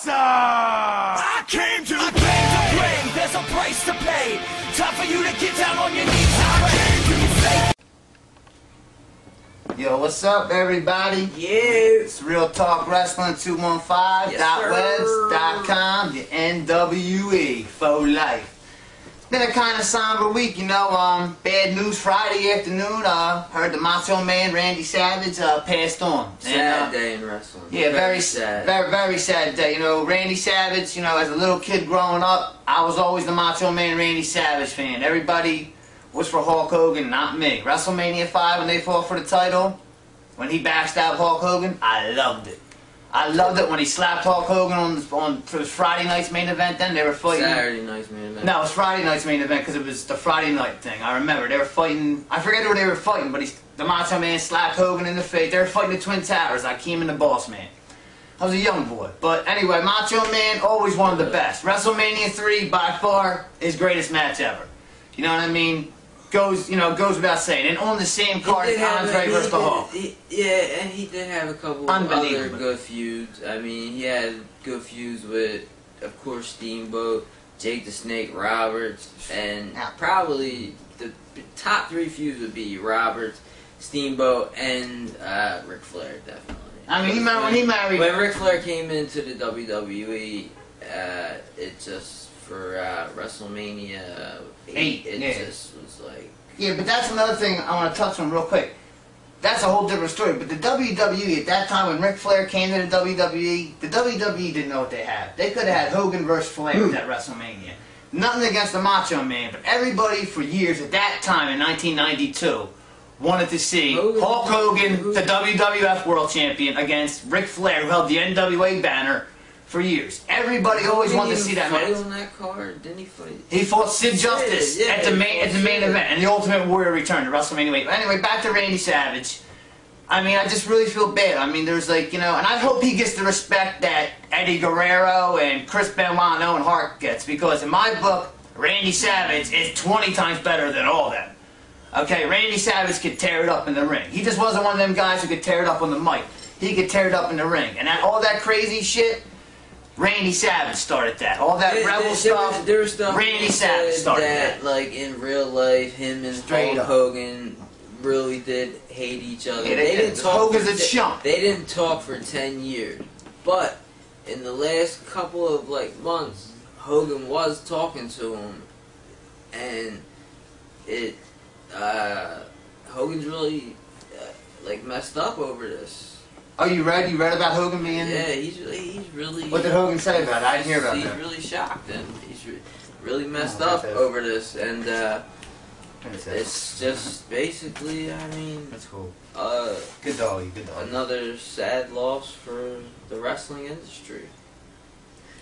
awesome! I came to play. There's a price to pay. Time for you to get down on your knees. I came to play. Yo, what's up, everybody? Yeah. It's Real Talk Wrestling 215.webs.com, the NWE for life. It's been a kind of somber week, you know. Bad news Friday afternoon. Heard the Macho Man Randy Savage passed on. Sad day in wrestling. Yeah, very sad. Very sad day. You know, Randy Savage, you know, as a little kid growing up, I was always the Macho Man Randy Savage fan. Everybody was for Hulk Hogan, not me. WrestleMania 5, when they fought for the title, when he backstabbed Hulk Hogan, I loved it. I loved it when he slapped Hulk Hogan for Friday night's main event. Then they were fighting. Saturday night's main event. No, it was Friday night's main event because it was the Friday night thing. I remember they were fighting. I forget who they were fighting, but the Macho Man slapped Hogan in the face. They were fighting the Twin Towers. Akeem and the Boss Man. I was a young boy, but anyway, Macho Man always one of the best. WrestleMania 3 by far his greatest match ever. You know what I mean? Goes without saying. And on the same card as Andre vs. the Hulk. Yeah, and he did have a couple of other good feuds. I mean, he had good feuds with, of course, Steamboat, Jake the Snake Roberts, and probably the top 3 feuds would be Roberts, Steamboat, and Ric Flair, definitely. I mean, when he married... When Ric Flair came into the WWE, it just... For WrestleMania 8, it just was like... Yeah, but that's another thing I want to touch on real quick. That's a whole different story. But the WWE, at that time when Ric Flair came to the WWE didn't know what they had. They could have had Hogan versus Flair at WrestleMania. Nothing against the Macho Man, but everybody for years at that time in 1992 wanted to see Hulk Hogan, the WWF World Champion, against Ric Flair, who held the NWA banner for years. Everybody always wanted to see that match. On that card? Didn't he fight? He fought Sid Justice at the main event, and the Ultimate Warrior returned to WrestleMania 8. But anyway, back to Randy Savage. I mean, I just really feel bad. I mean, there's like, you know, and I hope he gets the respect that Eddie Guerrero and Chris Benoit and Owen Hart gets, because in my book, Randy Savage is 20 times better than all of them. Okay, Randy Savage could tear it up in the ring. He just wasn't one of them guys who could tear it up on the mic. He could tear it up in the ring. And all that crazy shit, Randy Savage started that. All that rebel stuff, there was stuff Randy Savage started that. Like, in real life, him and Hulk Hogan really did hate each other. Yeah, they didn't talk. Hogan's a chump. They didn't talk for 10 years. But in the last couple of, like, months, Hogan was talking to him. And Hogan's really, like, messed up over this. Oh, you read about Hogan being... Yeah, he's really... What did Hogan say about it? I didn't hear about that. He's really shocked, and he's really messed up over this, and it's just basically, I mean... That's cool. Good doggy, good doggy. Another sad loss for the wrestling industry.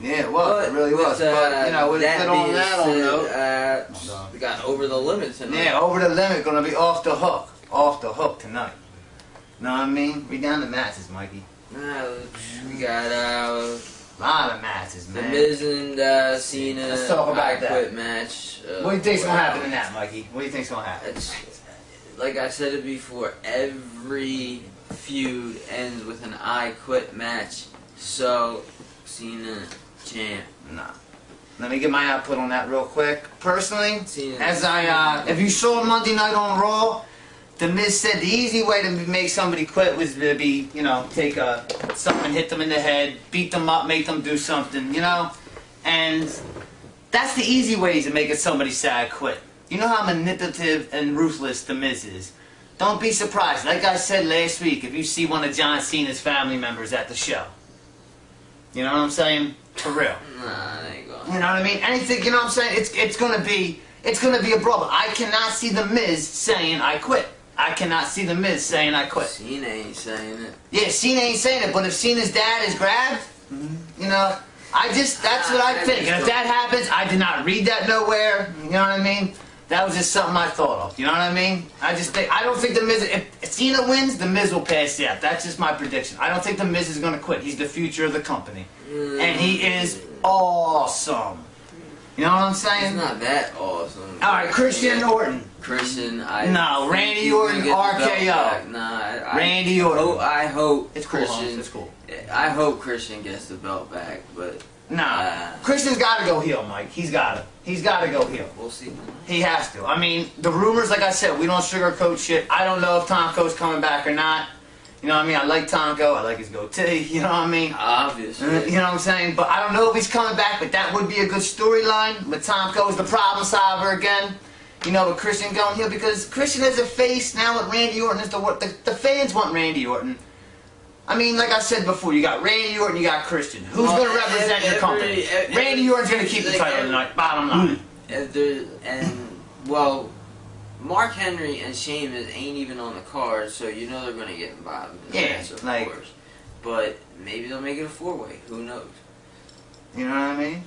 Yeah, it was. It really was. But, you know, with that on that note... we got Over the Limit tonight. Yeah, Over the Limit, gonna be off the hook. Off the hook tonight. Know what I mean? We down to matches, Mikey. We got a lot of matches, man. The Miz and Cena. Let's talk about that. Quit match. What do you think's gonna happen in that, Mikey? What do you think's gonna happen? Like I said it before, every feud ends with an I Quit match. So Cena champ. Nah. Let me get my output on that real quick. Personally, Cena. If you saw Monday Night on Raw, The Miz said the easy way to make somebody quit was to be, you know, take something, hit them in the head, beat them up, make them do something, you know? And that's the easy way to make somebody sad quit. You know how manipulative and ruthless The Miz is. Don't be surprised. Like I said last week, if you see one of John Cena's family members at the show. You know what I'm saying? For real. Nah, that ain't going. You know what I mean? Anything, you know what I'm saying? It's gonna be a brawl. I cannot see The Miz saying I quit. I cannot see The Miz saying I quit. Cena ain't saying it. Yeah, Cena ain't saying it, but if Cena's dad is grabbed, you know, that's what I think. And if that happens, I did not read that nowhere, you know what I mean? That was just something I thought of, you know what I mean? I don't think The Miz, if Cena wins, The Miz will pass out. That's just my prediction. I don't think The Miz is going to quit. He's the future of the company. And he is awesome. You know what I'm saying? He's not that awesome. Alright, Christian Orton. Christian, No, Randy Orton, RKO. Nah, Randy Orton. I hope it's cool, Christian. It's cool. I hope Christian gets the belt back, but nah. Christian's got to go heel, Mike. He's got to. He's got to go heel. We'll see. He has to. I mean, the rumors, like I said, we don't sugarcoat shit. I don't know if Tonko's coming back or not. You know what I mean? I like Tonko. I like his goatee. You know what I mean? Obviously. You know what I'm saying? But I don't know if he's coming back, but that would be a good storyline. But Tonko is the problem solver again. You know, with Christian going heel, because Christian is a face now with Randy Orton. Is the fans want Randy Orton. I mean, like I said before, you got Randy Orton, you got Christian. Who's going to represent your company? Randy Orton's going to keep the title tonight, bottom line. Well, Mark Henry and Sheamus ain't even on the card, so you know they're going to get involved in the match, of course. But maybe they'll make it a 4-way. Who knows? You know what I mean?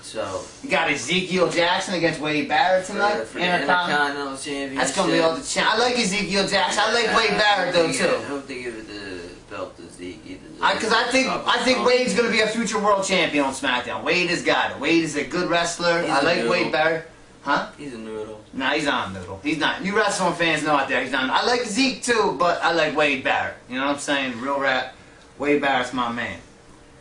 So you got Ezekiel Jackson against Wade Barrett tonight. For the Intercontinental Championship. That's going to be all the I like Ezekiel Jackson. I like Wade Barrett though too. I hope they give it the belt to Zeke. Because I think Wade's going to be a future world champion on SmackDown. Wade has got it. Wade is a good wrestler. I like Wade Barrett. Huh? He's a noodle. Nah, he's not a noodle. He's not. You wrestling fans know out there he's not. I like Zeke too, but I like Wade Barrett. You know what I'm saying? Real rap. Wade Barrett's my man.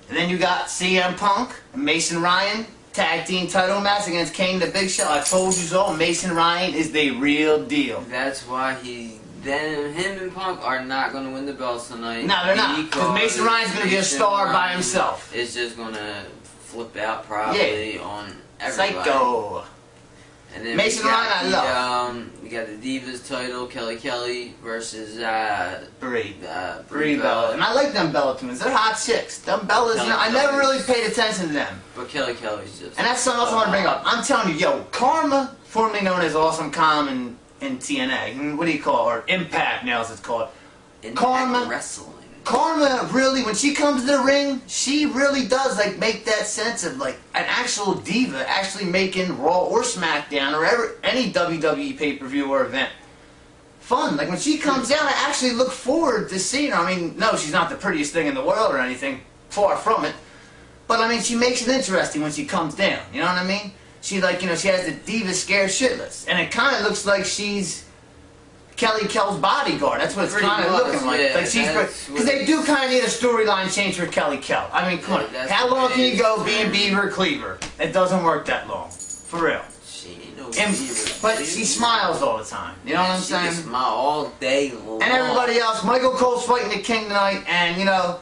And then you got CM Punk and Mason Ryan. Tag team title match against Kane the Big Show. I told you so. Mason Ryan is the real deal. That's why him and Punk are not going to win the belts tonight. No, they're not. Because Mason Ryan's going to be a star by himself. It's just going to flip out probably on everybody. Psycho. And then Mason Ryan, I love. We got the Divas title, Kelly versus Brie Bella. And I like them Bella twins. They're hot chicks. Them Bellas, I never really paid attention to them. But Kelly's just. And that's something else I want to bring up. I'm telling you, yo, Karma, formerly known as Awesome Calm in TNA, what do you call her? Impact now, as it's called. Karma Wrestling. Karma really, when she comes to the ring, she really does like make that sense of like an actual diva actually making Raw or SmackDown or any WWE pay-per-view or event fun. Like when she comes out, I actually look forward to seeing her. I mean, no, she's not the prettiest thing in the world or anything, far from it. But I mean, she makes it interesting when she comes down. You know what I mean? She like, you know, she has the diva scared shitless, and it kind of looks like she's Kelly Kell's bodyguard. That's what it's kind of looking like. Yeah, like she's because they do kind of need a storyline change for Kelly Kell. I mean, come on, how long can you go being Beaver Cleaver? It doesn't work that long, for real. She ain't no but she smiles all the time. You know what I'm saying? She smile all day long. And everybody else, Michael Cole's fighting the King tonight, and you know,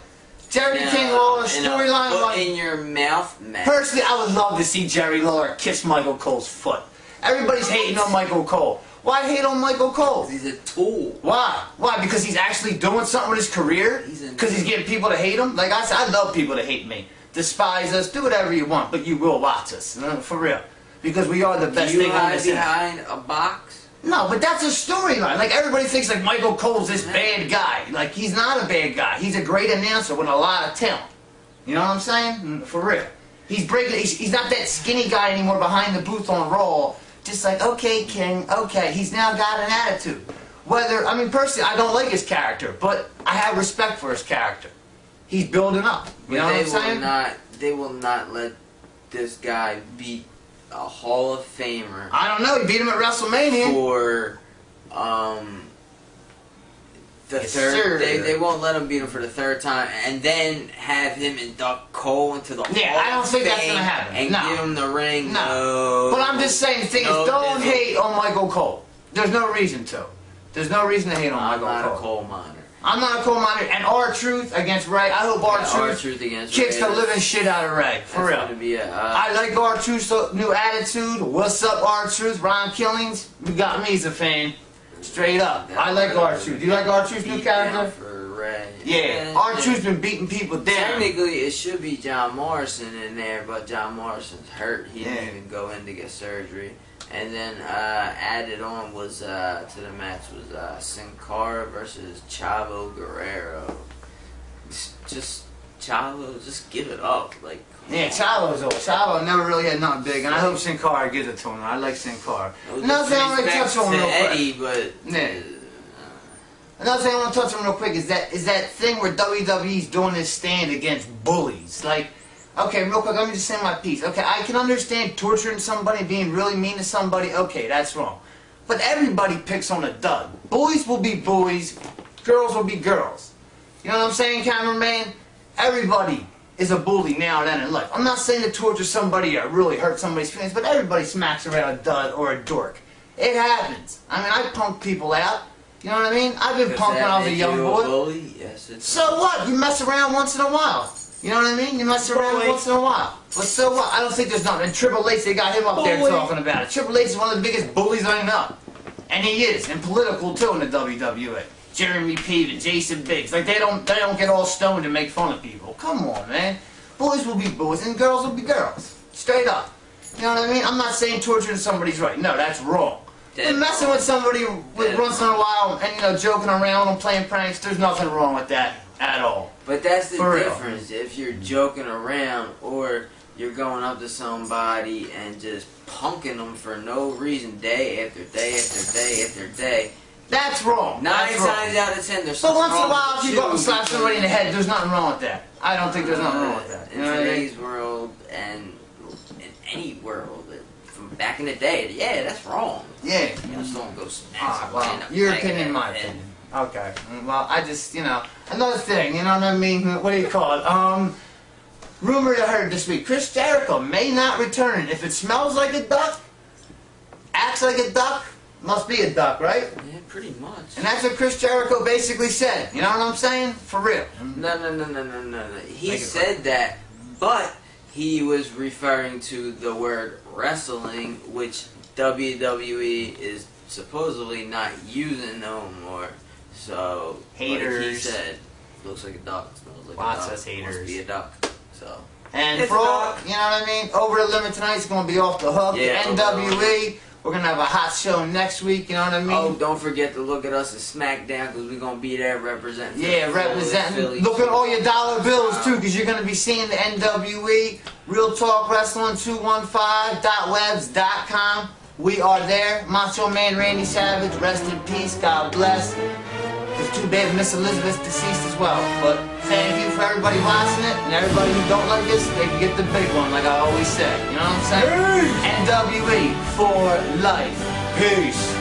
Jerry King Lawler's storyline. Foot in your mouth, man. Personally, I would love to see Jerry Lawler kiss Michael Cole's foot. Everybody's hating on Michael Cole. Why hate on Michael Cole? He's a tool. Why? Why? Because he's actually doing something with his career? Because he's getting people to hate him? Like I said, I love people to hate me. Despise us, do whatever you want, but you will watch us. For real. Because we are the best thing on this behind a box? No, but that's a storyline. Like everybody thinks like Michael Cole's this bad guy. Like he's not a bad guy. He's a great announcer with a lot of talent. You know what I'm saying? For real. He's not that skinny guy anymore behind the booth on Raw. Just like, okay, King, okay. He's now got an attitude. I mean, personally, I don't like his character, but I have respect for his character. He's building up. You know what I'm saying? They will not let this guy beat a Hall of Famer. I don't know. He beat him at WrestleMania. For, the third. They won't let him beat him for the third time, and then have him induct Cole into the Hall I don't think that's gonna happen. And give him the ring. No. But I'm just saying, the thing is, don't hate on Michael Cole. There's no reason to. There's no reason to hate on Michael Cole. I'm not a Cole monitor. I'm not a Cole monitor. And R-Truth against Ray. I hope R-Truth kicks the living shit out of Ray. For real. I like R-Truth's new attitude. What's up, R-Truth? Ron Killings. You got me as a fan. Straight up. I like R-Truth. Do you like R-Truth's new character? For Ray. Yeah. R-Truth's been beating people down. Technically, it should be John Morrison in there, but John Morrison's hurt. He didn't even go in to get surgery. And then added on was to the match was Sin Cara versus Chavo Guerrero. Just Chavo, just give it up, like. Yeah, Chavo's old. Chavo never really had nothing big, and I hope Sin Cara gives it to him. I like Sin Cara. Another thing I want to touch on real quick. Eddie, but another thing I want to touch on real quick is that thing where WWE's doing this stand against bullies. Like, Okay, real quick, let me just say my piece. Okay, I can understand torturing somebody, being really mean to somebody. Okay, that's wrong. But everybody picks on a dud. Boys will be boys, girls will be girls. You know what I'm saying, cameraman? Everybody is a bully now and then in life. I'm not saying to torture somebody or really hurt somebody's feelings, but everybody smacks around a dud or a dork. It happens. I mean, I punk people out. You know what I mean? I've been punked when I was a young boy. Bully? Yes, it's so what? You mess around once in a while. You know what I mean? You mess around once in a while. But so what? I don't think there's nothing. And Triple H, they got him up there talking about it. Triple H is one of the biggest bullies I know. And he is. And political too in the WWE. Jeremy Piven, Jason Biggs. Like they don't get all stoned and make fun of people. Come on, man. Boys will be boys and girls will be girls. Straight up. You know what I mean? I'm not saying torturing somebody's right. No, that's wrong. But messing with somebody once in a while and, you know, joking around and playing pranks, there's nothing wrong with that at all. But that's the difference. If you're joking around or you're going up to somebody and just punking them for no reason day after day after day after day. That's wrong. 9 times out of 10 there's something wrong. But once in a while if you go up and slap somebody in the head, there's nothing wrong with that. I don't think there's nothing wrong with that. In today's world and in any world, from back in the day, yeah, that's wrong. Yeah. You know, someone goes smack well, your opinion, my opinion. Okay. Well, I just, you know, another thing, you know what I mean? What do you call it? Rumor I heard this week, Chris Jericho may not return. If it smells like a duck, acts like a duck, must be a duck, right? Yeah, pretty much. And that's what Chris Jericho basically said. You know what I'm saying? For real. No. He said that, but he was referring to the word wrestling, which WWE is supposedly not using no more. So, haters. Like he said, looks like a duck, smells like Lots a duck. Of haters. Must be a duck. So. And for all, you know what I mean? Over the Limit tonight's going to be off the hook. Yeah, NWE. We're going to have a hot show next week, you know what I mean? Oh, don't forget to look at us at SmackDown because we're going to be there representing. Yeah, representing. Look at all your dollar bills, too, because you're going to be seeing the NWE, Real Talk Wrestling 215.webs.com. We are there. Macho Man Randy Savage, rest in peace, God bless. It's too bad Miss Elizabeth's deceased as well. But thank you for everybody watching it, and everybody who don't like us, they can get the big one, like I always say. You know what I'm saying? NWE for life. Peace.